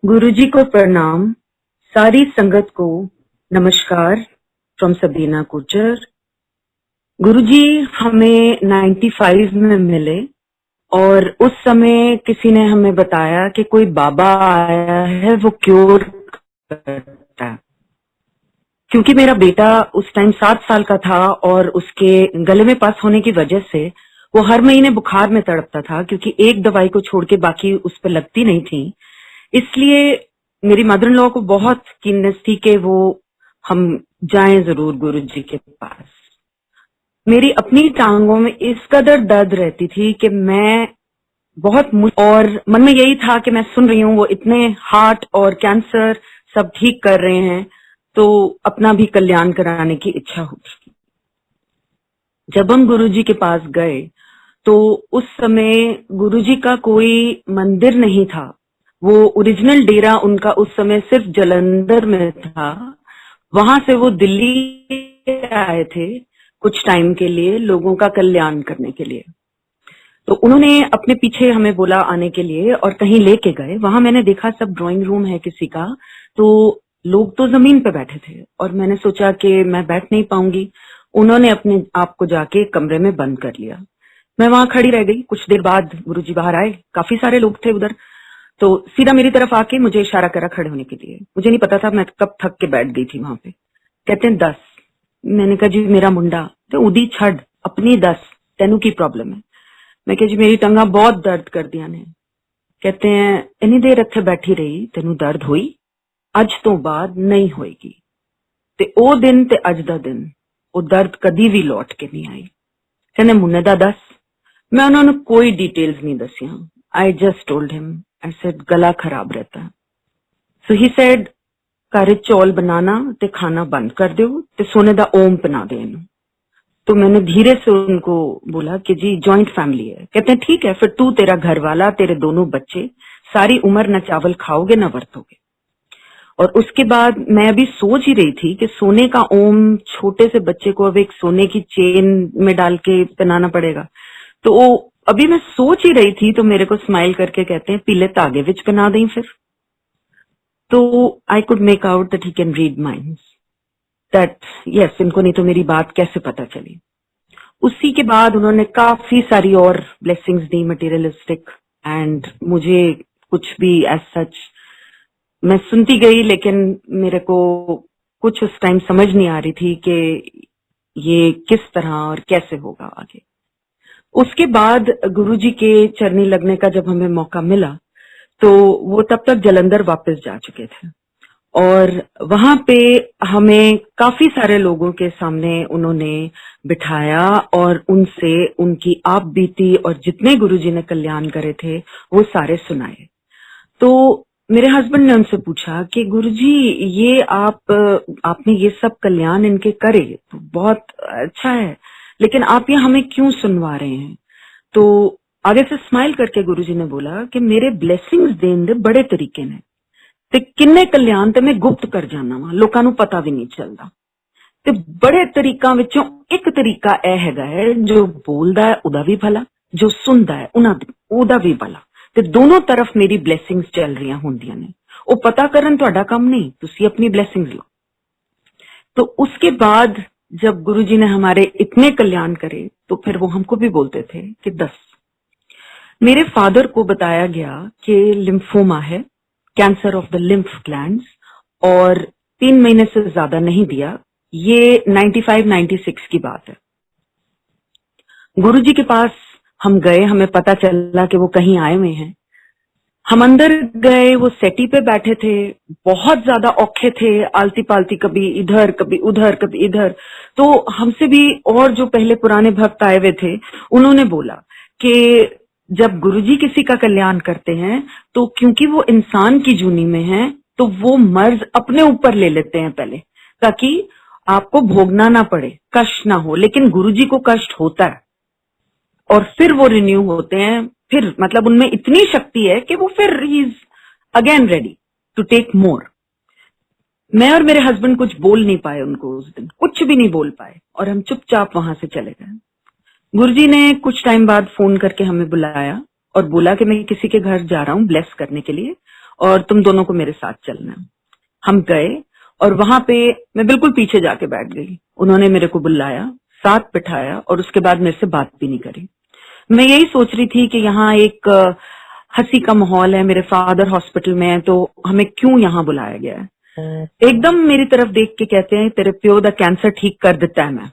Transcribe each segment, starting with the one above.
गुरुजी को प्रणाम, सारी संगत को नमस्कार फ्रॉम सबीना गुर्जर। गुरुजी हमें 95 में मिले और उस समय किसी ने हमें बताया कि कोई बाबा आया है, वो क्योर करता है। क्योंकि मेरा बेटा उस टाइम 7 साल का था और उसके गले में पस होने की वजह से वो हर महीने बुखार में तड़पता था, क्योंकि एक दवाई को छोड़ के बाकी उस पर लगती नहीं थी। इसलिए मेरी मदर इन लॉ को बहुत कीननेस थी कि वो हम जाएं जरूर गुरुजी के पास। मेरी अपनी टांगों में इस कदर दर्द रहती थी कि मैं और मन में यही था कि मैं सुन रही हूँ वो इतने हार्ट और कैंसर सब ठीक कर रहे हैं, तो अपना भी कल्याण कराने की इच्छा होती। जब हम गुरुजी के पास गए तो उस समय गुरुजी का कोई मंदिर नहीं था। वो ओरिजिनल डेरा उनका उस समय सिर्फ जलंधर में था। वहां से वो दिल्ली आए थे कुछ टाइम के लिए लोगों का कल्याण करने के लिए। तो उन्होंने अपने पीछे हमें बोला आने के लिए और कहीं लेके गए। वहां मैंने देखा सब ड्राइंग रूम है किसी का, तो लोग तो जमीन पे बैठे थे और मैंने सोचा कि मैं बैठ नहीं पाऊंगी। उन्होंने अपने आप को जाके कमरे में बंद कर लिया। मैं वहां खड़ी रह गई। कुछ देर बाद गुरुजी बाहर आए, काफी सारे लोग थे उधर, तो सीधा मेरी तरफ आके मुझे इशारा करा खड़े होने के लिए। मुझे नहीं पता था, मैं कब थक के बैठ गई थी वहां पे। कहते हैं 10। मैंने कहा जी मेरा मुंडा तो उदी छड़ अपनी 10 तेनू की प्रॉब्लम है। मैं कहा जी मेरी टंगा बहुत दर्द कर दिया ने। कहते हैं इन्नी देर इत्थे बैठी रही तेनू दर्द हुई, अज तो बाद नहीं होएगी। ते ओ दिन ते अज दा दिन वो दर्द कदी भी लौट के नहीं आई। कहने मुन्ने दा दस। मैं उन्होंने कोई डिटेल्स नहीं दसिया। I just told him, I said गला खराब रहता है। सो ही सेड घर चौल बनाना ते खाना बंद कर दो ते सोने दा ओम पना दे इनू। तो मैंने धीरे से उनको बोला कि जी जॉइंट फैमिली है। कहते हैं ठीक है, फिर तू तेरा घर वाला तेरे दोनों बच्चे सारी उम्र न चावल खाओगे न वरतोगे। और उसके बाद मैं अभी सोच ही रही थी कि सोने का ओम छोटे से बच्चे को अब एक सोने की चेन में डाल के पहनाना पड़ेगा। तो वो अभी मैं सोच ही रही थी तो मेरे को स्माइल करके कहते हैं पीले धागे विच पहना दें फिर। तो I could make out that he can read minds, that yes इनको नहीं तो मेरी बात कैसे पता चली। उसी के बाद उन्होंने काफी सारी और ब्लेसिंग्स दी मटेरियलिस्टिक, एंड मुझे कुछ भी एज सच मैं सुनती गई, लेकिन मेरे को कुछ उस टाइम समझ नहीं आ रही थी कि ये किस तरह और कैसे होगा आगे। उसके बाद गुरुजी के चरनी लगने का जब हमें मौका मिला तो वो तब तक जलंधर वापस जा चुके थे और वहां पे हमें काफी सारे लोगों के सामने उन्होंने बिठाया और उनसे उनकी आप बीती और जितने गुरुजी ने कल्याण करे थे वो सारे सुनाए। तो मेरे हस्बैंड ने उनसे पूछा कि गुरुजी ये आपने ये सब कल्याण इनके करे तो बहुत अच्छा है, लेकिन आप ये हमें क्यों सुनवा रहे हैं? तो आगे से स्माइल करके गुरुजी ने बोला कि मेरे ब्लेसिंग्स देन दे बड़े तरीके ने ते किन्ने कल्याण ते मैं गुप्त कर जाना वा, लोकां नू पता भी नहीं चलदा। ते बड़े तरीकां विचों एक तरीका यह हैगा है जो बोलदा है उदा भी भला, जो सुनदा है उदा भी भला, ते दोनों तरफ मेरी ब्लेसिंग्स चल रही होंदियां ने। वो पता करन तुहाडा काम नहीं, तुसी अपनी ब्लेसिंग्स लो। तो उसके बाद जब गुरुजी ने हमारे इतने कल्याण करे तो फिर वो हमको भी बोलते थे कि 10। मेरे फादर को बताया गया कि लिम्फोमा है, cancer of the lymph glands, और 3 महीने से ज्यादा नहीं दिया। ये 95-96 की बात है। गुरुजी के पास हम गए, हमें पता चला कि वो कहीं आए हुए हैं। हम अंदर गए, वो सेटी पे बैठे थे, बहुत ज्यादा औखे थे, आलती पालती कभी इधर कभी उधर कभी इधर। तो हमसे भी और जो पहले पुराने भक्त आए हुए थे उन्होंने बोला कि जब गुरुजी किसी का कल्याण करते हैं तो क्योंकि वो इंसान की जूनी में है तो वो मर्ज अपने ऊपर ले लेते हैं पहले, ताकि आपको भोगना ना पड़े, कष्ट ना हो। लेकिन गुरुजी को कष्ट होता है और फिर वो रिन्यू होते हैं, फिर मतलब उनमें इतनी शक्ति है कि वो फिर he is again ready to take more. मैं और मेरे हस्बैंड कुछ बोल नहीं पाए उनको उस दिन, कुछ भी नहीं बोल पाए, और हम चुपचाप वहां से चले गए। गुरुजी ने कुछ टाइम बाद फोन करके हमें बुलाया और बोला कि मैं किसी के घर जा रहा हूँ ब्लेस करने के लिए, और तुम दोनों को मेरे साथ चलना है। हम गए और वहां पे मैं बिल्कुल पीछे जाके बैठ गई। उन्होंने मेरे को बुलाया, साथ बिठाया और उसके बाद मेरे से बात भी नहीं करी। मैं यही सोच रही थी कि यहाँ एक हंसी का माहौल है, मेरे फादर हॉस्पिटल में है, तो हमें क्यों यहाँ बुलाया गया है। एकदम मेरी तरफ देख के कहते हैं तेरे प्यो दा कैंसर ठीक कर देता है।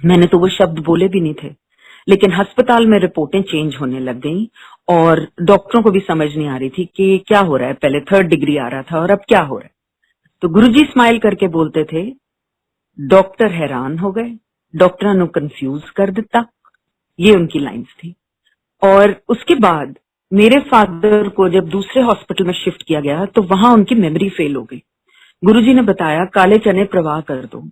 मैंने तो वो शब्द बोले भी नहीं थे, लेकिन अस्पताल में रिपोर्टें चेंज होने लग गई और डॉक्टरों को भी समझ नहीं आ रही थी कि क्या हो रहा है। पहले 3rd डिग्री आ रहा था और अब क्या हो रहा है। तो गुरुजी स्माइल करके बोलते थे, डॉक्टर हैरान हो गए, डॉक्टर ने कंफ्यूज कर दिता। ये उनकी लाइंस थी। और उसके बाद मेरे फादर को जब दूसरे हॉस्पिटल में शिफ्ट किया गया तो वहां उनकी मेमोरी फेल हो गई। गुरुजी ने बताया काले चने प्रवाह कर दो।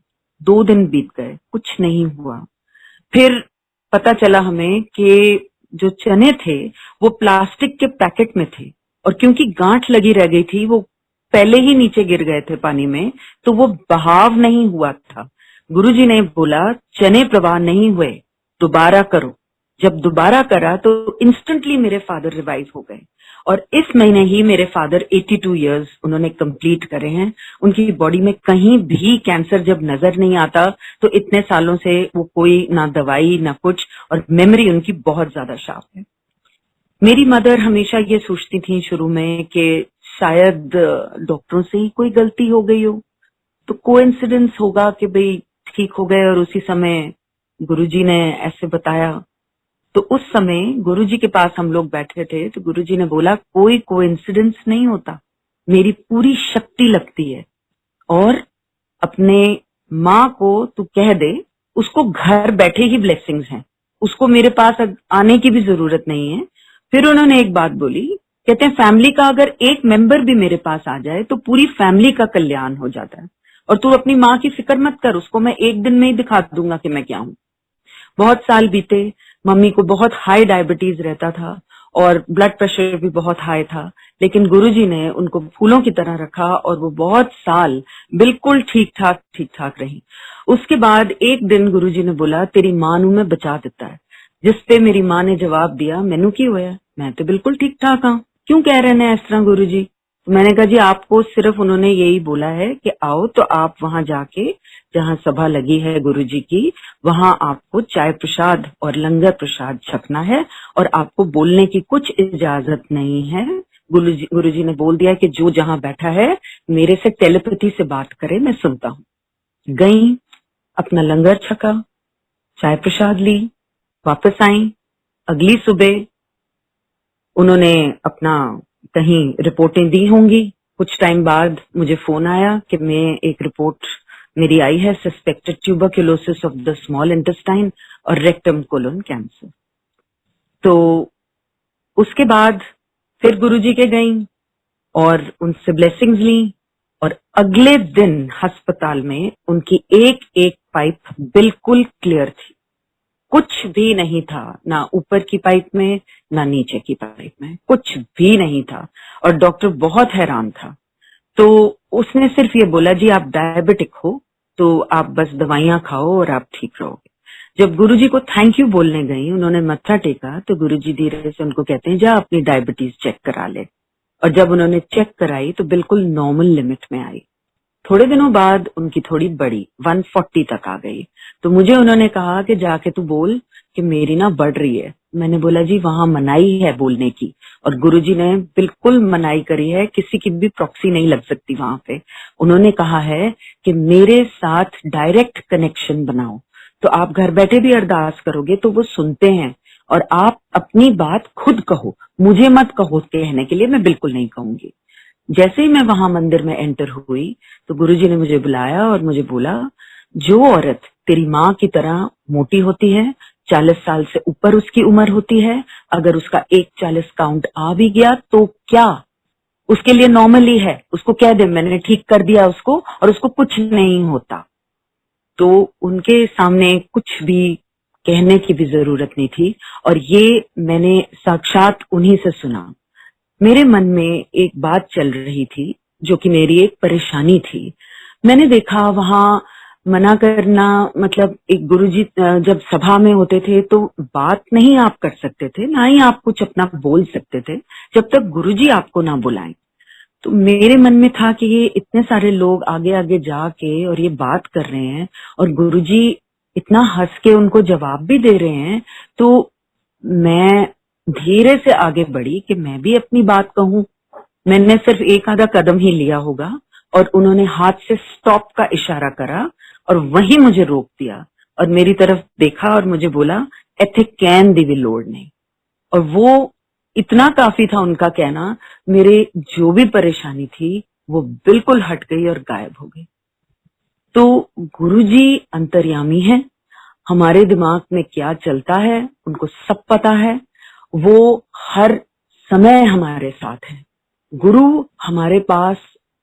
2 दिन बीत गए, कुछ नहीं हुआ। फिर पता चला हमें कि जो चने थे वो प्लास्टिक के पैकेट में थे और क्योंकि गांठ लगी रह गई थी, वो पहले ही नीचे गिर गए थे पानी में, तो वो बहाव नहीं हुआ था। गुरुजी ने बोला चने प्रवाह नहीं हुए, दोबारा करो। जब दोबारा करा तो इंस्टेंटली मेरे फादर रिवाइव हो गए और इस महीने ही मेरे फादर 82 इयर्स उन्होंने कंप्लीट करे हैं। उनकी बॉडी में कहीं भी कैंसर जब नजर नहीं आता, तो इतने सालों से वो कोई ना दवाई ना कुछ, और मेमोरी उनकी बहुत ज्यादा शार्प है। मेरी मदर हमेशा ये सोचती थी शुरू में कि शायद डॉक्टरों से ही कोई गलती हो गई हो, तो कोइंसिडेंस होगा कि भाई ठीक हो गए और उसी समय गुरुजी ने ऐसे बताया। तो उस समय गुरुजी के पास हम लोग बैठे थे तो गुरुजी ने बोला कोई कोइंसिडेंस नहीं होता, मेरी पूरी शक्ति लगती है और अपने माँ को तू कह दे उसको घर बैठे ही ब्लेसिंग्स हैं, उसको मेरे पास आने की भी जरूरत नहीं है। फिर उन्होंने एक बात बोली, कहते हैं फैमिली का अगर एक मेंबर भी मेरे पास आ जाए तो पूरी फैमिली का कल्याण हो जाता है, और तू अपनी माँ की फिक्र मत कर, उसको मैं एक दिन में ही दिखा दूंगा कि मैं क्या हूँ। बहुत साल बीते, मम्मी को बहुत हाई डायबिटीज रहता था और ब्लड प्रेशर भी बहुत हाई था, लेकिन गुरुजी ने उनको फूलों की तरह रखा और वो बहुत साल बिल्कुल ठीक ठाक रही। उसके बाद एक दिन गुरुजी ने बोला तेरी मां नू मैं बचा दिता है, जिसपे मेरी मां ने जवाब दिया मैनू की होया, मैं तो बिल्कुल ठीक ठाक हाँ, क्यों कह रहे हैं इस तरह गुरुजी। तो मैंने कहा जी आपको सिर्फ उन्होंने यही बोला है कि आओ, तो आप वहां जाके जहां सभा लगी है गुरुजी की, वहां आपको चाय प्रसाद और लंगर प्रसाद छकना है और आपको बोलने की कुछ इजाजत नहीं है। गुरुजी ने बोल दिया कि जो जहां बैठा है मेरे से टेलीपैथी से बात करे, मैं सुनता हूँ। गई, अपना लंगर छका, चाय प्रसाद ली, वापस आई। अगली सुबह उन्होंने अपना कहीं रिपोर्टें दी होंगी। कुछ टाइम बाद मुझे फोन आया कि मैं एक रिपोर्ट मेरी आई है, suspected tuberculosis of the small intestine और रेक्टम कोलोन कैंसर। तो उसके बाद फिर गुरुजी के गई और उनसे ब्लेसिंग्स ली और अगले दिन अस्पताल में उनकी एक एक पाइप बिल्कुल क्लियर थी, कुछ भी नहीं था, ना ऊपर की पाइप में ना नीचे की पाइप में, कुछ भी नहीं था। और डॉक्टर बहुत हैरान था। तो उसने सिर्फ ये बोला जी आप डायबिटिक हो तो आप बस दवाइयां खाओ और आप ठीक रहोगे। जब गुरुजी को थैंक यू बोलने गई, उन्होंने मत्था टेका तो गुरुजी धीरे से उनको कहते हैं जा अपनी डायबिटीज चेक करा ले। और जब उन्होंने चेक कराई तो बिल्कुल नॉर्मल लिमिट में आई। थोड़े दिनों बाद उनकी थोड़ी बड़ी 140 तक आ गई। तो मुझे उन्होंने कहा कि जाके तू बोल कि मेरी ना बढ़ रही है। मैंने बोला जी वहां मनाही है बोलने की, और गुरुजी ने बिल्कुल मनाही करी है, किसी की भी प्रॉक्सी नहीं लग सकती वहां पे। उन्होंने कहा है कि मेरे साथ डायरेक्ट कनेक्शन बनाओ, तो आप घर बैठे भी अरदास करोगे तो वो सुनते हैं, और आप अपनी बात खुद कहो, मुझे मत कहो कहने के लिए, मैं बिल्कुल नहीं कहूंगी। जैसे ही मैं वहां मंदिर में एंटर हुई तो गुरुजी ने मुझे बुलाया और मुझे बोला जो औरत तेरी माँ की तरह मोटी होती है, 40 साल से ऊपर उसकी उम्र होती है, अगर उसका 140 काउंट आ भी गया तो क्या, उसके लिए नॉर्मल ही है, उसको कह दे मैंने ठीक कर दिया उसको और उसको कुछ नहीं होता। तो उनके सामने कुछ भी कहने की भी जरूरत नहीं थी, और ये मैंने साक्षात उन्हीं से सुना। मेरे मन में एक बात चल रही थी जो कि मेरी एक परेशानी थी। मैंने देखा वहां मना करना मतलब एक गुरुजी जब सभा में होते थे तो बात नहीं आप कर सकते थे, ना ही आप कुछ अपना बोल सकते थे जब तक गुरुजी आपको ना बुलाएं। तो मेरे मन में था कि ये इतने सारे लोग आगे आगे जाके और ये बात कर रहे हैं और गुरुजी इतना हंस के उनको जवाब भी दे रहे हैं, तो मैं धीरे से आगे बढ़ी कि मैं भी अपनी बात कहूं। मैंने सिर्फ एक आधा कदम ही लिया होगा और उन्होंने हाथ से स्टॉप का इशारा करा और वहीं मुझे रोक दिया और मेरी तरफ देखा और मुझे बोला, एथे कैन दी विल लोड नहीं। और वो इतना काफी था उनका कहना, मेरे जो भी परेशानी थी वो बिल्कुल हट गई और गायब हो गई। तो गुरुजी अंतर्यामी है, हमारे दिमाग में क्या चलता है उनको सब पता है, वो हर समय हमारे साथ है। गुरु हमारे पास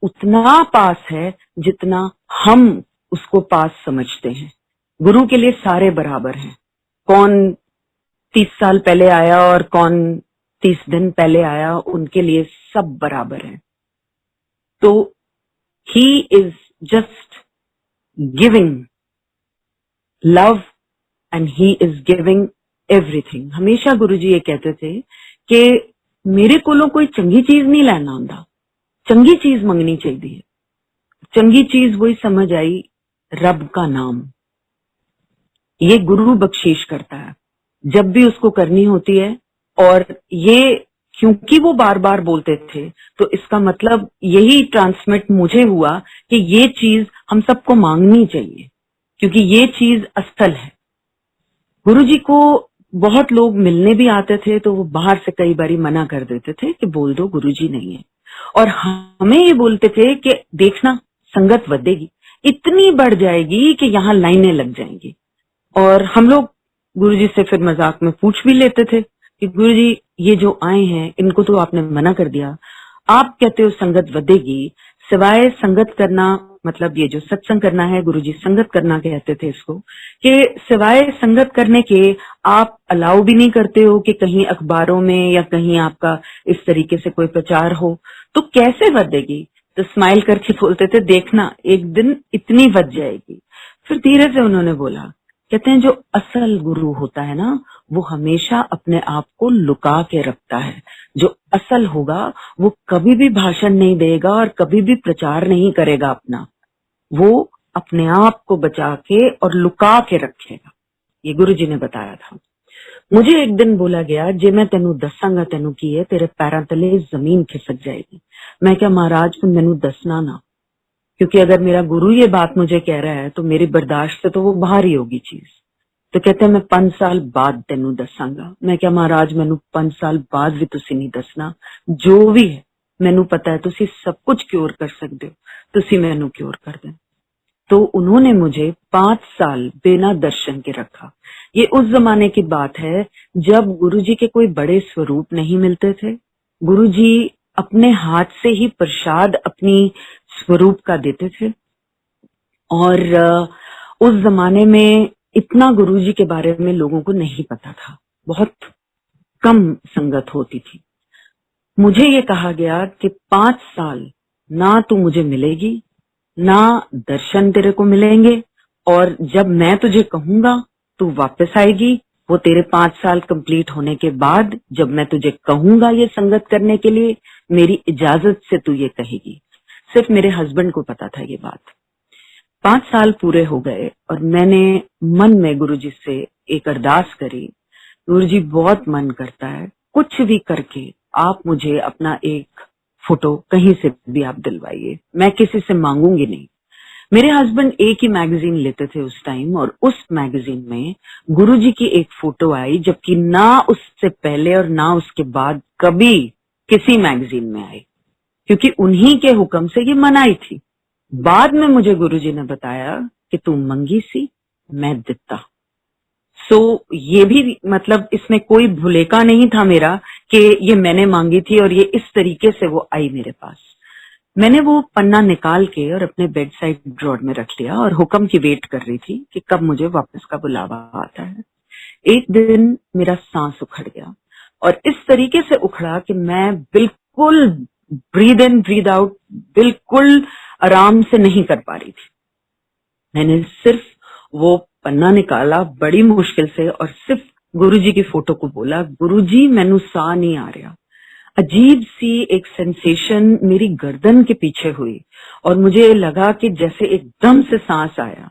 उतना पास है जितना हम उसको पास समझते हैं। गुरु के लिए सारे बराबर हैं। कौन 30 साल पहले आया और कौन 30 दिन पहले आया, उनके लिए सब बराबर है। तो he is just giving love and he is giving everything. हमेशा गुरुजी ये कहते थे कि मेरे कोलों कोई चंगी चीज नहीं लेना हुंदा, चंगी चीज मंगनी चाहिए। चंगी चीज वही समझ आई, रब का नाम। ये गुरु बख्शीश करता है जब भी उसको करनी होती है। और ये क्योंकि वो बार बार बोलते थे तो इसका मतलब यही ट्रांसमिट मुझे हुआ कि ये चीज हम सबको मांगनी चाहिए, क्योंकि ये चीज असल है। गुरुजी को बहुत लोग मिलने भी आते थे तो वो बाहर से कई बारी मना कर देते थे कि बोल दो गुरुजी नहीं है, और हमें ये बोलते थे कि देखना संगत बढ़ेगी, इतनी बढ़ जाएगी कि यहाँ लाइनें लग जाएंगी। और हम लोग गुरुजी से फिर मजाक में पूछ भी लेते थे कि गुरुजी ये जो आए हैं इनको तो आपने मना कर दिया, आप कहते हो संगत बढ़ेगी, सिवाय संगत करना, मतलब ये जो सत्संग करना है गुरुजी संगत करना कहते थे इसको, कि सिवाय संगत करने के आप अलाउ भी नहीं करते हो कि कहीं अखबारों में या कहीं आपका इस तरीके से कोई प्रचार हो, तो कैसे बढ़ेगी। तो स्माइल करके बोलते थे देखना एक दिन इतनी बच जाएगी। फिर धीरे से उन्होंने बोला, कहते हैं जो असल गुरु होता है ना वो हमेशा अपने आप को लुका के रखता है। जो असल होगा वो कभी भी भाषण नहीं देगा और कभी भी प्रचार नहीं करेगा अपना, वो अपने आप को बचा के और लुका के रखेगा। ये गुरुजी ने बताया था। मुझे एक दिन बोला गया, जे मैं तेनू दसांगा तेनू की है, तेरे पैरों तले जमीन खिसक जाएगी। मैं क्या महाराज तुम मैनू दसना ना, क्योंकि अगर मेरा गुरु ये बात मुझे कह रहा है तो मेरी बर्दाश्त से तो वो बाहर ही होगी चीज। तो कहते हैं मैं 5 साल बाद तेनू दसांगा। मैं क्या महाराज मैनू 5 साल बाद भी तुसी नहीं दसना, जो भी है मैनू पता है तुसी सब कुछ क्योर कर सकते हो, तुसी मैनू क्योर कर दे। तो उन्होंने मुझे 5 साल बिना दर्शन के रखा। ये उस जमाने की बात है जब गुरुजी के कोई बड़े स्वरूप नहीं मिलते थे। गुरुजी अपने हाथ से ही प्रसाद अपनी स्वरूप का देते थे। और उस जमाने में इतना गुरुजी के बारे में लोगों को नहीं पता था, बहुत कम संगत होती थी। मुझे ये कहा गया कि 5 साल ना तू मुझे मिलेगी, ना दर्शन तेरे को मिलेंगे, और जब मैं तुझे कहूंगा तू वापस आएगी। वो तेरे 5 साल कंप्लीट होने के बाद जब मैं तुझे कहूंगा ये संगत करने के लिए, मेरी इजाजत से तू ये कहेगी। सिर्फ मेरे हस्बैंड को पता था ये बात। 5 साल पूरे हो गए और मैंने मन में गुरुजी से एक अरदास करी, गुरुजी बहुत मन करता है कुछ भी करके आप मुझे अपना एक फोटो कहीं से भी आप दिलवाइए, मैं किसी से मांगूंगी नहीं। मेरे हस्बैंड एक ही मैगजीन लेते थे उस टाइम, और उस मैगजीन में गुरुजी की एक फोटो आई, जबकि ना उससे पहले और ना उसके बाद कभी किसी मैगजीन में आई, क्योंकि उन्हीं के हुक्म से ये मनाई थी। बाद में मुझे गुरुजी ने बताया कि तू मंगी सी मैं दिता। सो ये भी मतलब इसमें कोई भुलेखा नहीं था मेरा कि ये मैंने मांगी थी और ये इस तरीके से वो आई मेरे पास। मैंने वो पन्ना निकाल के और अपने बेड साइड ड्रॉर में रख लिया और हुक्म की वेट कर रही थी कि कब मुझे वापस का बुलावा आता है। एक दिन मेरा सांस उखड़ गया और इस तरीके से उखड़ा कि मैं बिल्कुल ब्रीद इन ब्रीद आउट बिल्कुल आराम से नहीं कर पा रही थी। मैंने सिर्फ वो पन्ना निकाला बड़ी मुश्किल से और सिर्फ गुरुजी की फोटो को बोला, गुरुजी मैनू साह नहीं आ रहा। अजीब सी एक सेंसेशन मेरी गर्दन के पीछे हुई और मुझे लगा कि जैसे एकदम से सांस आया।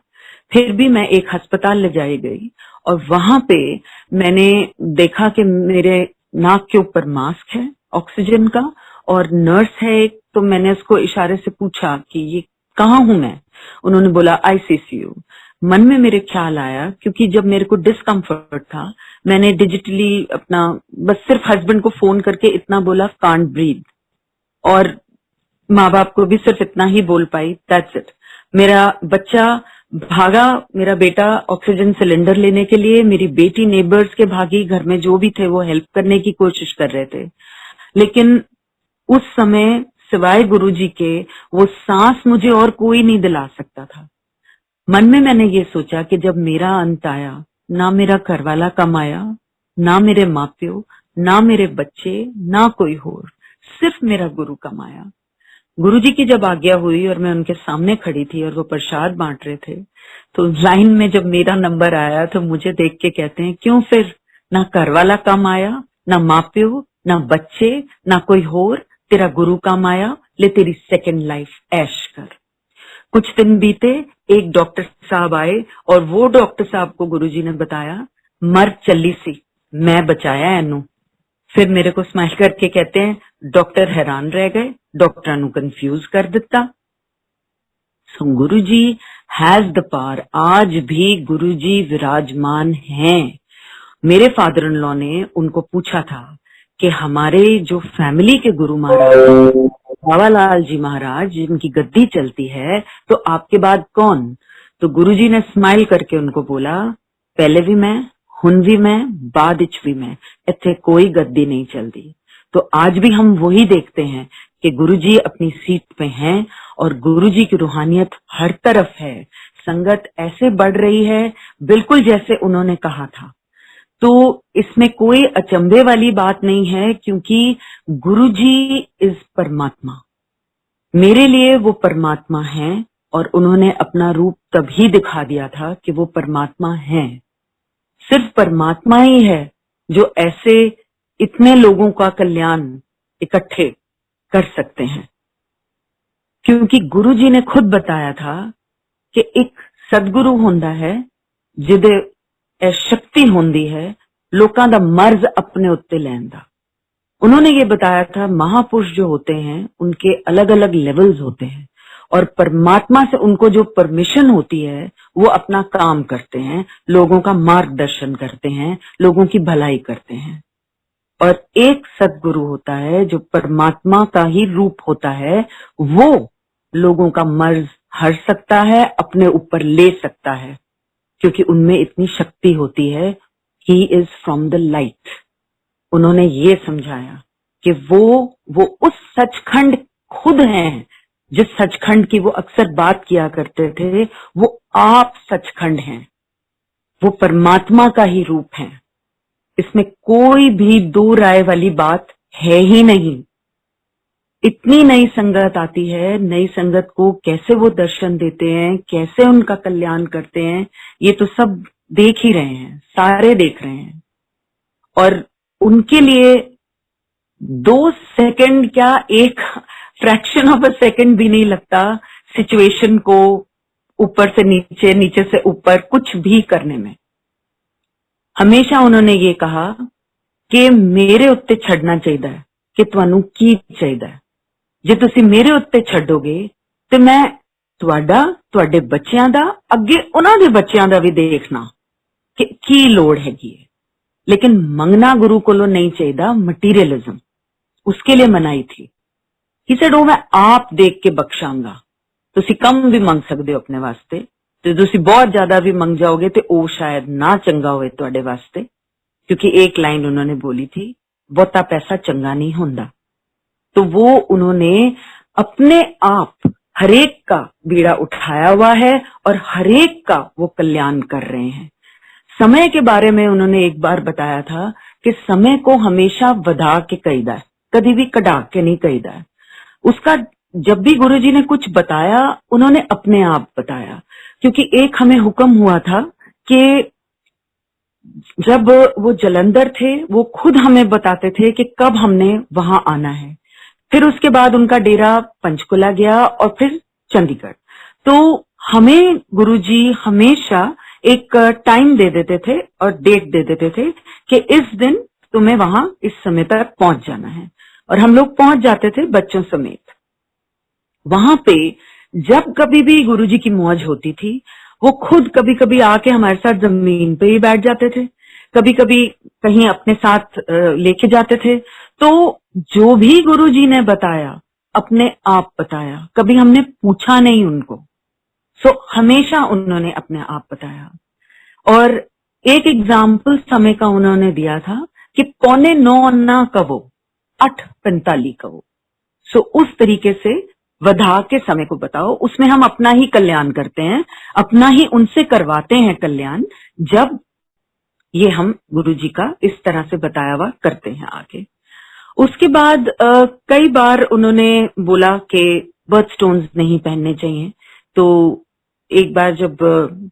फिर भी मैं एक अस्पताल ले जाई गई और वहां पे मैंने देखा कि मेरे नाक के ऊपर मास्क है ऑक्सीजन का और नर्स है एक, तो मैंने उसको इशारे से पूछा कि ये कहाँ हूं मैं। उन्होंने बोला आईसीसीयू। मन में मेरे ख्याल आया, क्योंकि जब मेरे को डिस्कम्फर्ट था मैंने डिजिटली अपना बस सिर्फ हस्बैंड को फोन करके इतना बोला कांट ब्रीथ, और माँ बाप को भी सिर्फ इतना ही बोल पाई, दैट्स इट। मेरा बच्चा भागा, मेरा बेटा ऑक्सीजन सिलेंडर लेने के लिए, मेरी बेटी नेबर्स के भागी, घर में जो भी थे वो हेल्प करने की कोशिश कर रहे थे। लेकिन उस समय सिवाय गुरुजी के वो सांस मुझे और कोई नहीं दिला सकता था। मन में मैंने ये सोचा कि जब मेरा अंत आया, ना मेरा घरवाला कम आया, ना मेरे माँ-प्यो, ना मेरे बच्चे, ना कोई और, सिर्फ मेरा गुरु कम आया। गुरुजी की जब आज्ञा हुई और मैं उनके सामने खड़ी थी और वो प्रसाद बांट रहे थे, तो लाइन में जब मेरा नंबर आया तो मुझे देख के कहते हैं, क्यों फिर, ना घरवाला कम आया, ना माँ-प्यो, ना बच्चे, ना कोई और, तेरा गुरु कम आया, ले तेरी सेकंड लाइफ ऐश कर। कुछ दिन बीते, एक डॉक्टर साहब आए और वो डॉक्टर साहब को गुरुजी ने बताया मर चली सी, मैं बचाया एनू। फिर मेरे को स्माइल करके कहते हैं डॉक्टर हैरान रह गए, डॉक्टर नु कंफ्यूज कर दिता। सो गुरुजी हैज द पावर, आज भी गुरुजी विराजमान हैं। मेरे फादर इन लॉ ने उनको पूछा था कि हमारे जो फैमिली के गुरु महाराज बाबालाल जी महाराज जिनकी गद्दी चलती है, तो आपके बाद कौन? तो गुरुजी ने स्माइल करके उनको बोला, पहले भी मैं, हुन भी मैं, बाद विच भी मैं, इत्थे कोई गद्दी नहीं चलती। तो आज भी हम वही देखते हैं कि गुरुजी अपनी सीट पे हैं और गुरुजी की रूहानियत हर तरफ है। संगत ऐसे बढ़ रही है बिल्कुल जैसे उन्होंने कहा था। तो इसमें कोई अचंभे वाली बात नहीं है, क्योंकि गुरुजी इज परमात्मा। मेरे लिए वो परमात्मा है और उन्होंने अपना रूप तभी दिखा दिया था कि वो परमात्मा है। सिर्फ परमात्मा ही है जो ऐसे इतने लोगों का कल्याण इकट्ठे कर सकते हैं, क्योंकि गुरुजी ने खुद बताया था कि एक सदगुरु होंदा है जिदे शक्ति होंदी है लोकां दा मर्ज अपने उत्ते लैन दा। उन्होंने ये बताया था महापुरुष जो होते हैं उनके अलग अलग लेवल्स होते हैं और परमात्मा से उनको जो परमिशन होती है वो अपना काम करते हैं, लोगों का मार्गदर्शन करते हैं, लोगों की भलाई करते हैं। और एक सदगुरु होता है जो परमात्मा का ही रूप होता है, वो लोगों का मर्ज हर सकता है, अपने ऊपर ले सकता है, क्योंकि उनमें इतनी शक्ति होती है। He is from the light. उन्होंने ये समझाया कि वो उस सचखंड खुद हैं जिस सचखंड की वो अक्सर बात किया करते थे, वो आप सचखंड हैं, वो परमात्मा का ही रूप है। इसमें कोई भी दो राय वाली बात है ही नहीं। इतनी नई संगत आती है, नई संगत को कैसे वो दर्शन देते हैं, कैसे उनका कल्याण करते हैं, ये तो सब देख ही रहे हैं, सारे देख रहे हैं। और उनके लिए 2 सेकंड क्या, एक फ्रैक्शन ऑफ अ सेकंड भी नहीं लगता सिचुएशन को ऊपर से नीचे, नीचे से ऊपर कुछ भी करने में। हमेशा उन्होंने ये कहा कि मेरे उत्ते छड़ना चाहिए कि तुहानू की चाहिए। जे तुसी मेरे उत्ते छड्डोगे ते मैं तुहाडा, तुहाडे बच्चियां दा, अगे उन्हां दे बच्चियां दा भी देखना कि की लोड़ हैगी है। लेकिन मंगना गुरु कोलों नहीं चाहिए, मटीरियलिज्म उसके लिए मनाई थी। ही सेड वो मैं आप देख के बख्शांगा। तुसी कम भी मंग सकदे हो अपने वास्ते, ते तुसी बहुत ज्यादा भी मंग जाओगे ते ओ शायद ना चंगा होए तुहाडे वास्ते, क्योंकि एक लाइन उन्होंने बोली थी, बहुता पैसा चंगा नहीं होंदा। तो वो उन्होंने अपने आप हरेक का बीड़ा उठाया हुआ है और हरेक का वो कल्याण कर रहे हैं। समय के बारे में उन्होंने एक बार बताया था कि समय को हमेशा वधा के कहीदा है, कभी भी कढ़ा के नहीं कहीदा है। उसका जब भी गुरुजी ने कुछ बताया, उन्होंने अपने आप बताया। क्योंकि एक हमें हुक्म हुआ था कि जब वो जलंधर थे वो खुद हमें बताते थे कि कब हमने वहां आना है। फिर उसके बाद उनका डेरा पंचकुला गया और फिर चंडीगढ़। तो हमें गुरुजी हमेशा एक टाइम दे देते थे और डेट दे देते थे कि इस दिन तुम्हें वहां इस समय तक पहुंच जाना है, और हम लोग पहुंच जाते थे बच्चों समेत। वहां पे जब कभी भी गुरुजी की मौज होती थी, वो खुद कभी कभी आके हमारे साथ जमीन पे ही बैठ जाते थे, कभी कभी कहीं अपने साथ लेके जाते थे। तो जो भी गुरुजी ने बताया अपने आप बताया, कभी हमने पूछा नहीं उनको। सो हमेशा उन्होंने अपने आप बताया। और एक एग्जाम्पल समय का उन्होंने दिया था कि 8:45 अन्ना कवो 8:45 कवो। सो उस तरीके से वधा के समय को बताओ, उसमें हम अपना ही कल्याण करते हैं, अपना ही उनसे करवाते हैं कल्याण, जब ये हम गुरुजी का इस तरह से बताया हुआ करते हैं आगे। उसके बाद कई बार उन्होंने बोला कि बर्थ स्टोन्स नहीं पहनने चाहिए। तो एक बार जब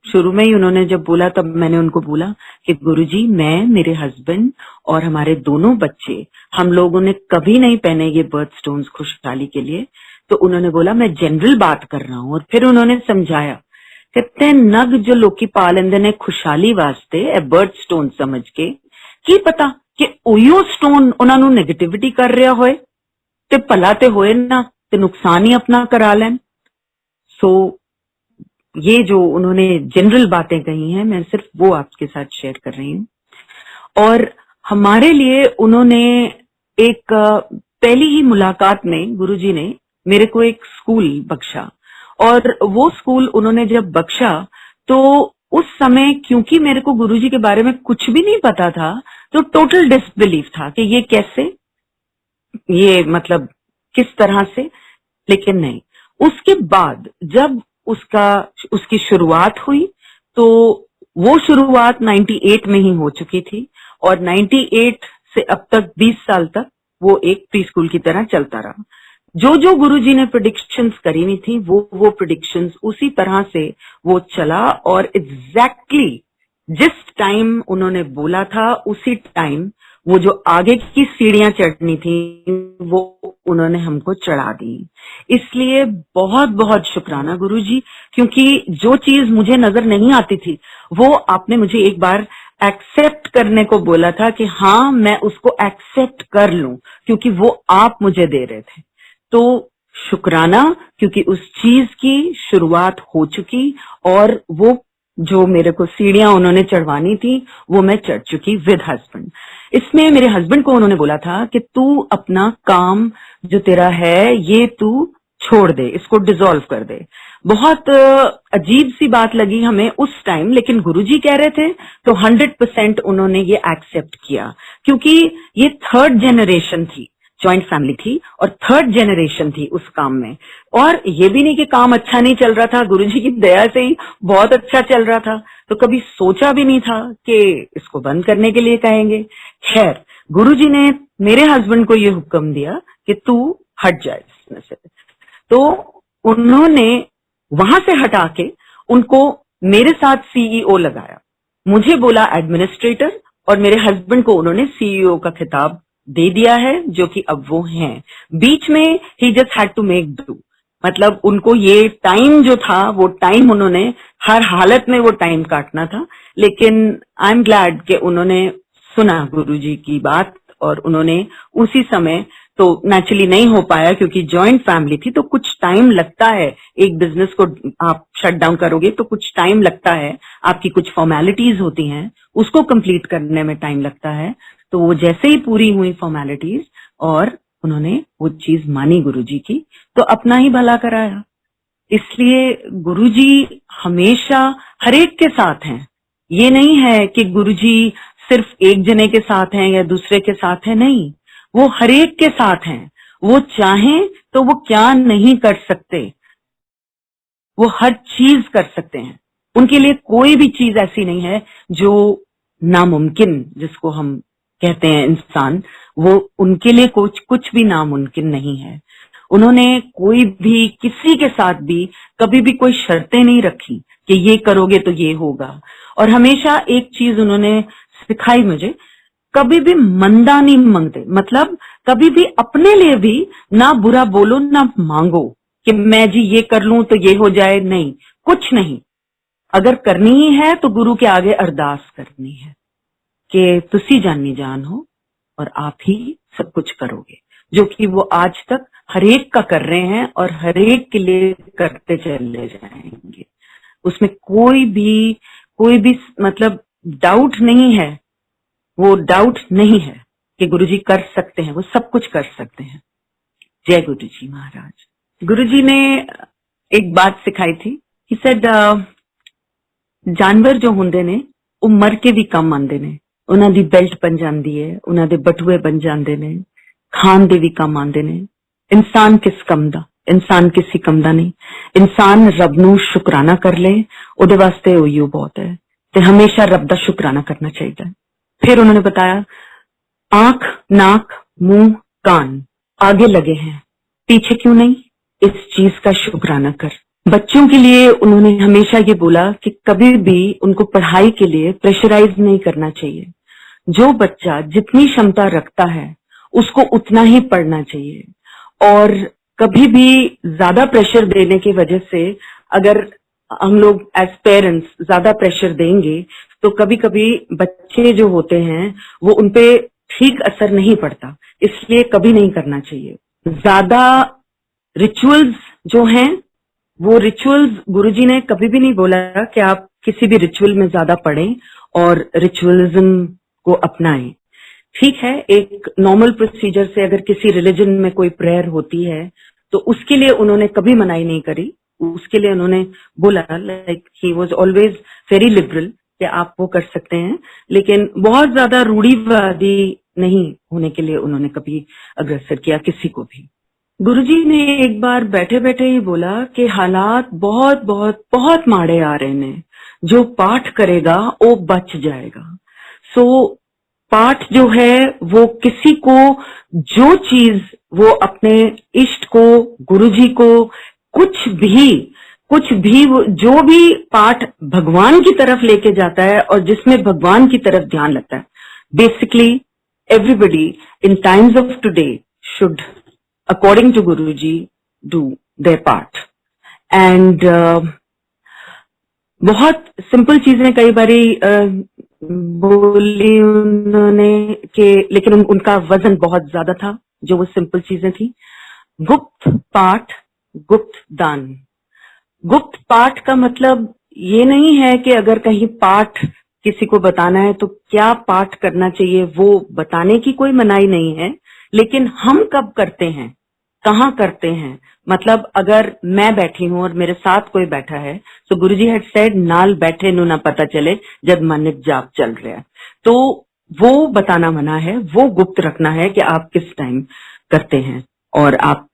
शुरू में ही उन्होंने जब बोला, तब मैंने उनको बोला कि गुरुजी, मैं, मेरे हस्बैंड और हमारे दोनों बच्चे, हम लोगों ने कभी नहीं पहने ये बर्थ स्टोन्स खुशहाली के लिए। तो उन्होंने बोला मैं जनरल बात कर रहा हूं। और फिर उन्होंने समझाया, कहते हैं नग जो लोकी पा लेंदे ने खुशहाली वास्ते ए बर्थ स्टोन समझ के, की पता कि ओयो स्टोन उन्होंने नेगेटिविटी कर रहा होए ते भला ते होए ना, ते नुकसान ही अपना करा लें। सो ये जो उन्होंने जनरल बातें कही हैं, मैं सिर्फ वो आपके साथ शेयर कर रही हूँ। और हमारे लिए उन्होंने एक पहली ही मुलाकात में गुरुजी ने मेरे को एक स्कूल बख्शा। और वो स्कूल उन्होंने जब बख्शा तो उस समय, क्योंकि मेरे को गुरुजी के बारे में कुछ भी नहीं पता था, तो टोटल डिसबिलीफ था कि ये कैसे, ये मतलब किस तरह से। लेकिन नहीं, उसके बाद जब उसकी शुरुआत हुई, तो वो शुरुआत 98 में ही हो चुकी थी, और 98 से अब तक 20 साल तक वो एक प्री स्कूल की तरह चलता रहा। जो जो गुरुजी ने प्रेडिक्शंस करी हुई थी, वो प्रेडिक्शंस उसी तरह से वो चला। और एग्जैक्टली जिस टाइम उन्होंने बोला था, उसी टाइम वो जो आगे की सीढ़ियां चढ़नी थी, वो उन्होंने हमको चढ़ा दी। इसलिए बहुत बहुत शुक्राना गुरुजी, क्योंकि जो चीज मुझे नजर नहीं आती थी, वो आपने मुझे एक बार एक्सेप्ट करने को बोला था कि हाँ, मैं उसको एक्सेप्ट कर लूं, क्योंकि वो आप मुझे दे रहे थे। तो शुक्राना, क्योंकि उस चीज की शुरुआत हो चुकी, और वो जो मेरे को सीढ़ियां उन्होंने चढ़वानी थी, वो मैं चढ़ चुकी विद हस्बैंड। इसमें मेरे हस्बैंड को उन्होंने बोला था कि तू अपना काम जो तेरा है, ये तू छोड़ दे, इसको डिसॉल्व कर दे। बहुत अजीब सी बात लगी हमें उस टाइम, लेकिन गुरुजी कह रहे थे तो 100% उन्होंने ये एक्सेप्ट किया, क्योंकि ये थर्ड जनरेशन थी, जॉइंट फैमिली थी और थर्ड जनरेशन थी उस काम में। और ये भी नहीं कि काम अच्छा नहीं चल रहा था, गुरुजी की दया से ही बहुत अच्छा चल रहा था। तो कभी सोचा भी नहीं था कि इसको बंद करने के लिए कहेंगे। खैर, गुरुजी ने मेरे हस्बैंड को ये हुक्म दिया कि तू हट जाए इसमें से। तो उन्होंने वहां से हटा के उनको मेरे साथ सीईओ लगाया, मुझे बोला एडमिनिस्ट्रेटर, और मेरे हस्बैंड को उन्होंने सीईओ का खिताब दे दिया है, जो कि अब वो हैं। बीच में ही just had to make do, मतलब उनको ये टाइम जो था, वो टाइम उन्होंने हर हालत में वो टाइम काटना था। लेकिन आई एम ग्लैड कि उन्होंने सुना गुरुजी की बात, और उन्होंने उसी समय, तो नेचुरली नहीं हो पाया क्योंकि जॉइंट फैमिली थी, तो कुछ टाइम लगता है। एक बिजनेस को आप शट डाउन करोगे तो कुछ टाइम लगता है, आपकी कुछ फॉर्मेलिटीज होती हैं, उसको कंप्लीट करने में टाइम लगता है। तो वो जैसे ही पूरी हुई फॉर्मेलिटीज, और उन्होंने वो चीज मानी गुरुजी की, तो अपना ही भला कराया। इसलिए गुरुजी हमेशा हर एक के साथ हैं। ये नहीं है कि गुरुजी सिर्फ एक जने के साथ हैं या दूसरे के साथ हैं, नहीं, वो हर एक के साथ हैं। वो चाहें तो वो क्या नहीं कर सकते, वो हर चीज कर सकते हैं। उनके लिए कोई भी चीज ऐसी नहीं है जो नामुमकिन, जिसको हम कहते हैं इंसान, वो उनके लिए कुछ भी नामुमकिन नहीं है। उन्होंने कोई भी किसी के साथ भी कभी भी कोई शर्तें नहीं रखी कि ये करोगे तो ये होगा। और हमेशा एक चीज उन्होंने सिखाई मुझे, कभी भी मंदा नहीं मांगते, मतलब कभी भी अपने लिए भी ना बुरा बोलो ना मांगो कि मैं जी ये कर लूं तो ये हो जाए, नहीं, कुछ नहीं। अगर करनी ही है तो गुरु के आगे अरदास करनी है कि तुसी जानी जान हो और आप ही सब कुछ करोगे, जो कि वो आज तक हरेक का कर रहे हैं और हरेक के लिए करते चले जाएंगे। उसमें कोई भी मतलब डाउट नहीं है, वो डाउट नहीं है कि गुरुजी कर सकते हैं, वो सब कुछ कर सकते हैं। जय गुरुजी महाराज। गुरुजी ने एक बात सिखाई थी, he said, जानवर जो ਹੁੰਦੇ ਨੇ ਉਹ ਮਰ ਕੇ ਵੀ ਕੰਮ ਆਉਂਦੇ ਨੇ, ਉਹਨਾਂ ਦੀ ਬੈਲਟ ਬਣ ਜਾਂਦੀ ਹੈ, ਉਹਨਾਂ ਦੇ ਬਟੂਏ ਬਣ ਜਾਂਦੇ ਨੇ, ਖਾਣ ਦੇ ਵੀ ਕੰਮ ਆਉਂਦੇ ਨੇ। ਇਨਸਾਨ ਕਿਸ ਕੰਮ ਦਾ, ਇਨਸਾਨ ਕਿਸੇ ਕੰਮ ਦਾ ਨਹੀਂ। ਇਨਸਾਨ ਰੱਬ ਨੂੰ ਸ਼ੁਕਰਾਨਾ ਕਰ ਲੇ, ਉਹਦੇ ਵਾਸਤੇ ਉਹੀ ਬਹੁਤ ਹੈ, ਤੇ ਹਮੇਸ਼ਾ ਰੱਬ ਦਾ ਸ਼ੁਕਰਾਨਾ करना चाहिए। फिर उन्होंने बताया, आंख, नाक, मुंह, कान आगे लगे हैं, पीछे क्यों नहीं, इस चीज का शुक्राना कर। बच्चों के लिए उन्होंने हमेशा ये बोला कि कभी भी उनको पढ़ाई के लिए प्रेशराइज नहीं करना चाहिए। जो बच्चा जितनी क्षमता रखता है उसको उतना ही पढ़ना चाहिए, और कभी भी ज्यादा प्रेशर देने की वजह से अगर हम लोग एज पेरेंट्स ज्यादा प्रेशर देंगे तो कभी कभी बच्चे जो होते हैं वो उनपे ठीक असर नहीं पड़ता, इसलिए कभी नहीं करना चाहिए। ज्यादा रिचुअल्स जो हैं, वो रिचुअल्स गुरुजी ने कभी भी नहीं बोला कि आप किसी भी रिचुअल में ज्यादा पढ़ें और रिचुअलिज्म को अपनाएं। ठीक है, एक नॉर्मल प्रोसीजर से अगर किसी रिलीजन में कोई प्रेयर होती है तो उसके लिए उन्होंने कभी मनाही नहीं करी, उसके लिए उन्होंने बोला, like he was always very liberal कि आप वो कर सकते हैं, लेकिन बहुत ज्यादा रूढ़िवादी नहीं होने के लिए उन्होंने कभी अग्रसर किया किसी को भी। गुरुजी ने एक बार बैठे बैठे ही बोला कि हालात बहुत बहुत बहुत माड़े आ रहे ने, जो पाठ करेगा वो बच जाएगा। सो पाठ जो है वो किसी को जो चीज वो अपने इष्ट को, गुरुजी को, कुछ भी जो भी पाठ भगवान की तरफ लेके जाता है और जिसमें भगवान की तरफ ध्यान लगता है, basically everybody in times of today should according to Guruji do their part। and बहुत सिंपल चीजें कई बारी बोली उन्होंने कि, लेकिन उनका वजन बहुत ज्यादा था जो वो सिंपल चीजें थी। गुप्त पाठ, गुप्त दान। गुप्त पाठ का मतलब ये नहीं है कि अगर कहीं पाठ किसी को बताना है तो क्या पाठ करना चाहिए वो बताने की कोई मनाही नहीं है, लेकिन हम कब करते हैं, कहाँ करते हैं। मतलब अगर मैं बैठी हूं और मेरे साथ कोई बैठा है तो गुरुजी हैड सेड, नाल बैठे नु ना पता चले जब मन जाप चल रहा है, तो वो बताना मना है, वो गुप्त रखना है कि आप किस टाइम करते हैं और आप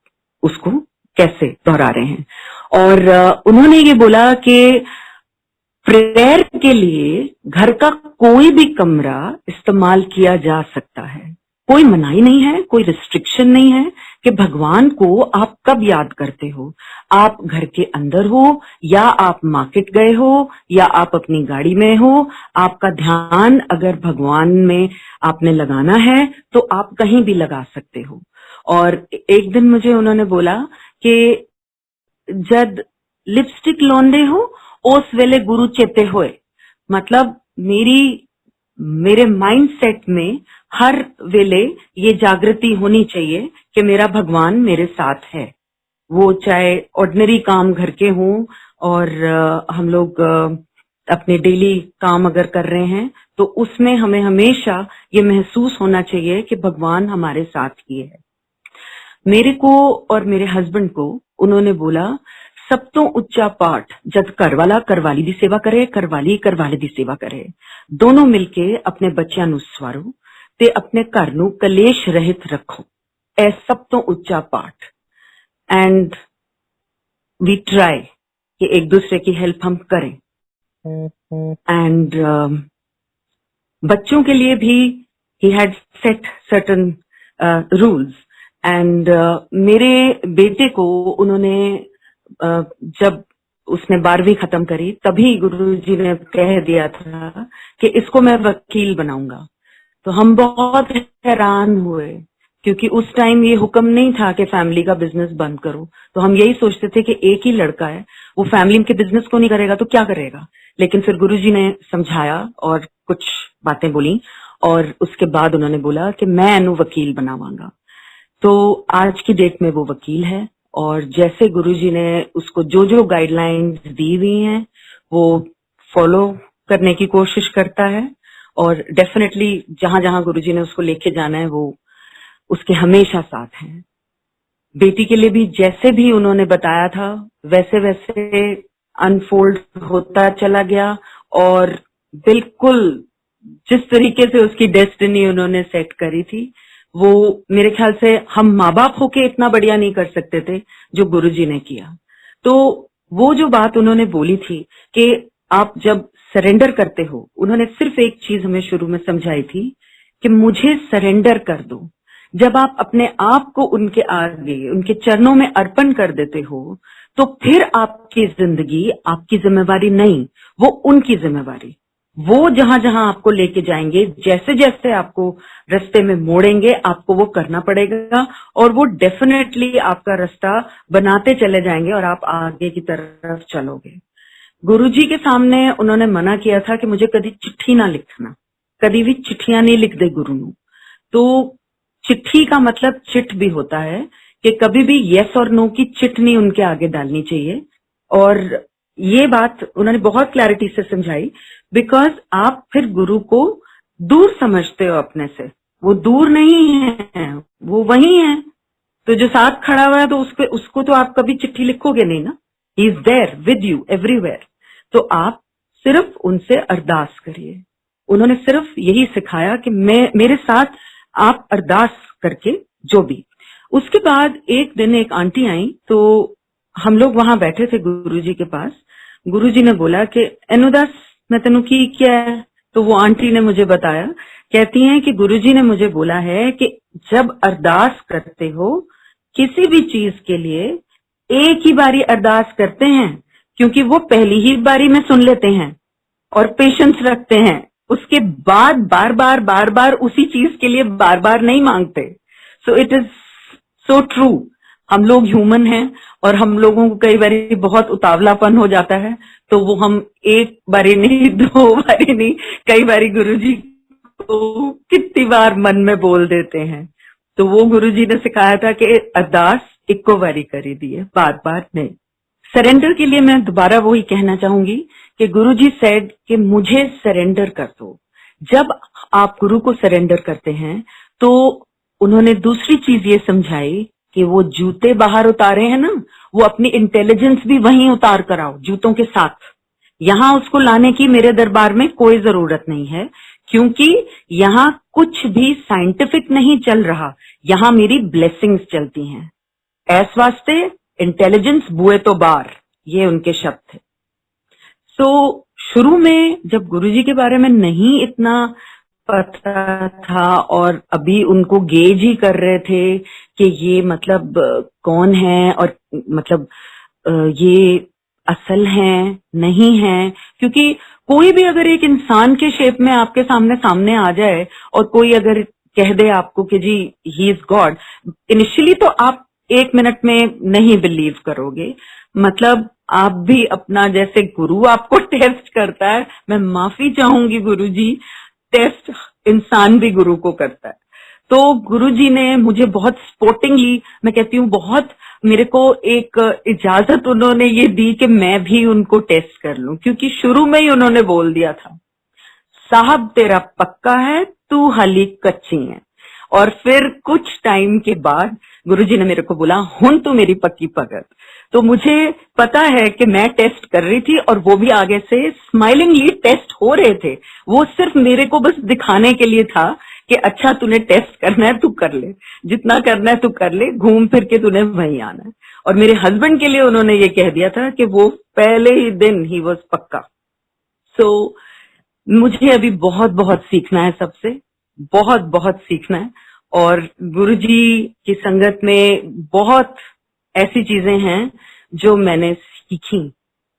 उसको कैसे दोहरा रहे हैं। और उन्होंने ये बोला कि प्रेयर के लिए घर का कोई भी कमरा इस्तेमाल किया जा सकता है, कोई मनाही नहीं है, कोई रिस्ट्रिक्शन नहीं है कि भगवान को आप कब याद करते हो। आप घर के अंदर हो या आप मार्केट गए हो या आप अपनी गाड़ी में हो, आपका ध्यान अगर भगवान में आपने लगाना है तो आप कहीं भी लगा सकते हो। और एक दिन मुझे उन्होंने बोला कि जब लिपस्टिक लौंदे हो उस वेले गुरु चेते होए, मतलब मेरे माइंड सेट में हर वेले ये जागृति होनी चाहिए कि मेरा भगवान मेरे साथ है। वो चाहे ऑर्डिनरी काम घर के हों और हम लोग अपने डेली काम अगर कर रहे हैं तो उसमें हमें हमेशा ये महसूस होना चाहिए कि भगवान हमारे साथ ही है। मेरे को और मेरे हस्बैंड को उन्होंने बोला, सब तो उच्चा पाठ जद करवाला करवाली दी सेवा करे, करवाली करवाले दी सेवा करे, दोनों मिलके अपने बच्चों नू सवारो ते अपने घर नू कलेश रहित रखो, ए सब तो उच्चा पाठ। एंड वी ट्राई कि एक दूसरे की हेल्प हम करें। एंड बच्चों के लिए भी he had set certain rules. And मेरे बेटे को उन्होंने जब उसने 12वीं खत्म करी, तभी गुरुजी ने कह दिया था कि इसको मैं वकील बनाऊंगा। तो हम बहुत हैरान हुए, क्योंकि उस टाइम ये हुक्म नहीं था कि फैमिली का बिजनेस बंद करो। तो हम यही सोचते थे कि एक ही लड़का है, वो फैमिली के बिजनेस को नहीं करेगा तो क्या करेगा। लेकिन फिर गुरुजी ने समझाया और कुछ बातें बोली, और उसके बाद उन्होंने बोला कि मैं एनु वकील बनावांगा। तो आज की डेट में वो वकील है, और जैसे गुरुजी ने उसको जो जो गाइडलाइंस दी हुई हैं वो फॉलो करने की कोशिश करता है, और डेफिनेटली जहां जहां गुरुजी ने उसको लेके जाना है वो उसके हमेशा साथ हैं। बेटी के लिए भी जैसे भी उन्होंने बताया था वैसे वैसे अनफोल्ड होता चला गया, और बिल्कुल जिस तरीके से उसकी डेस्टिनी उन्होंने सेट करी थी, वो मेरे ख्याल से हम माँ बाप होके इतना बढ़िया नहीं कर सकते थे जो गुरुजी ने किया। तो वो जो बात उन्होंने बोली थी कि आप जब सरेंडर करते हो, उन्होंने सिर्फ एक चीज हमें शुरू में समझाई थी कि मुझे सरेंडर कर दो। जब आप अपने आप को उनके आगे, उनके चरणों में अर्पण कर देते हो, तो फिर आपकी जिंदगी आपकी जिम्मेवारी नहीं, वो उनकी जिम्मेवारी। वो जहां जहां आपको लेके जाएंगे, जैसे जैसे आपको रास्ते में मोड़ेंगे, आपको वो करना पड़ेगा, और वो डेफिनेटली आपका रास्ता बनाते चले जाएंगे और आप आगे की तरफ चलोगे। गुरुजी के सामने उन्होंने मना किया था कि मुझे कभी चिट्ठी ना लिखना, कभी भी चिट्ठियां नहीं लिख दे गुरु नू। तो चिट्ठी का मतलब चिट भी होता है कि कभी भी यस और नो की चिट नहीं उनके आगे डालनी चाहिए। और ये बात उन्होंने बहुत क्लैरिटी से समझाई, बिकॉज आप फिर गुरु को दूर समझते हो अपने से। वो दूर नहीं है, वो वही है। तो जो साथ खड़ा हुआ है तो उसको तो आप कभी चिट्ठी लिखोगे नहीं ना। He is there with you everywhere. तो आप सिर्फ उनसे अरदास करिए। उन्होंने सिर्फ यही सिखाया कि मेरे साथ आप अरदास करके जो भी। उसके बाद एक दिन एक आंटी आई, तो हम लोग वहां बैठे थे गुरुजी के पास। गुरुजी ने बोला कि एनुदास मैं तेनू की क्या है। तो वो आंटी ने मुझे बताया, कहती हैं कि गुरुजी ने मुझे बोला है कि जब अरदास करते हो किसी भी चीज के लिए, एक ही बारी अरदास करते हैं, क्योंकि वो पहली ही बारी में सुन लेते हैं और पेशेंस रखते हैं। उसके बाद बार बार उसी चीज के लिए बार बार नहीं मांगते। So it is so true. हम लोग ह्यूमन हैं, और हम लोगों को कई बारी बहुत उतावलापन हो जाता है, तो वो हम एक बारी नहीं, दो बारी नहीं, कई बारी गुरुजी को कितनी बार मन में बोल देते हैं। तो वो गुरुजी ने सिखाया था कि अरदास इक्को बारी करी दी है, बार बार नहीं। सरेंडर के लिए मैं दोबारा वही कहना चाहूंगी कि गुरुजी सेड कि मुझे सरेंडर कर दो। जब आप गुरु को सरेंडर करते हैं तो उन्होंने दूसरी चीज ये समझाई कि वो जूते बाहर उतारे हैं ना, वो अपनी इंटेलिजेंस भी वहीं उतार कर आओ जूतों के साथ। यहाँ उसको लाने की मेरे दरबार में कोई जरूरत नहीं है, क्योंकि यहाँ कुछ भी साइंटिफिक नहीं चल रहा, यहाँ मेरी ब्लेसिंग्स चलती हैं। ऐस वास्ते इंटेलिजेंस बुए तो बार, ये उनके शब्द थे। सो शुरू में जब गुरुजी के बारे में नहीं इतना पता था, और अभी उनको गेज ही कर रहे थे कि ये मतलब कौन है, और मतलब ये असल है नहीं है। क्योंकि कोई भी अगर एक इंसान के शेप में आपके सामने सामने आ जाए, और कोई अगर कह दे आपको कि जी ही इज गॉड, इनिशियली तो आप 1 मिनट में नहीं बिलीव करोगे। मतलब आप भी अपना, जैसे गुरु आपको टेस्ट करता है, मैं माफी चाहूंगी गुरुजी, टेस्ट इंसान भी गुरु को करता है। तो गुरुजी ने मुझे बहुत स्पोर्टिंगली, मैं कहती हूँ बहुत, मेरे को एक इजाजत उन्होंने ये दी कि मैं भी उनको टेस्ट कर लूं, क्योंकि शुरू में ही उन्होंने बोल दिया था, साहब तेरा पक्का है, तू हाली कच्ची है। और फिर कुछ टाइम के बाद गुरुजी ने मेरे को बोला, हुन तू मेरी पक्की भगत। तो मुझे पता है कि मैं टेस्ट कर रही थी, और वो भी आगे से स्माइलिंगली टेस्ट हो रहे थे। वो सिर्फ मेरे को बस दिखाने के लिए था कि अच्छा तूने टेस्ट करना है, तू कर ले, जितना करना है तू कर ले, घूम फिर के तूने वहीं आना है। और मेरे हस्बैंड के लिए उन्होंने ये कह दिया था कि वो पहले ही दिन ही वॉज पक्का। सो मुझे अभी बहुत बहुत सीखना है, सबसे बहुत बहुत सीखना है। और गुरुजी की संगत में बहुत ऐसी चीजें हैं जो मैंने सीखी,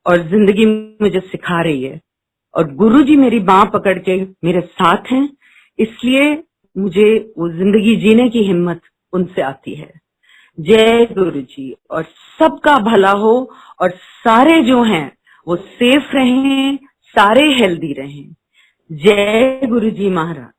और जिंदगी मुझे सिखा रही है, और गुरुजी मेरी बांह पकड़ के मेरे साथ हैं, इसलिए मुझे वो जिंदगी जीने की हिम्मत उनसे आती है। जय गुरुजी, और सबका भला हो, और सारे जो हैं वो सेफ रहें, सारे हेल्दी रहें। जय गुरुजी महाराज।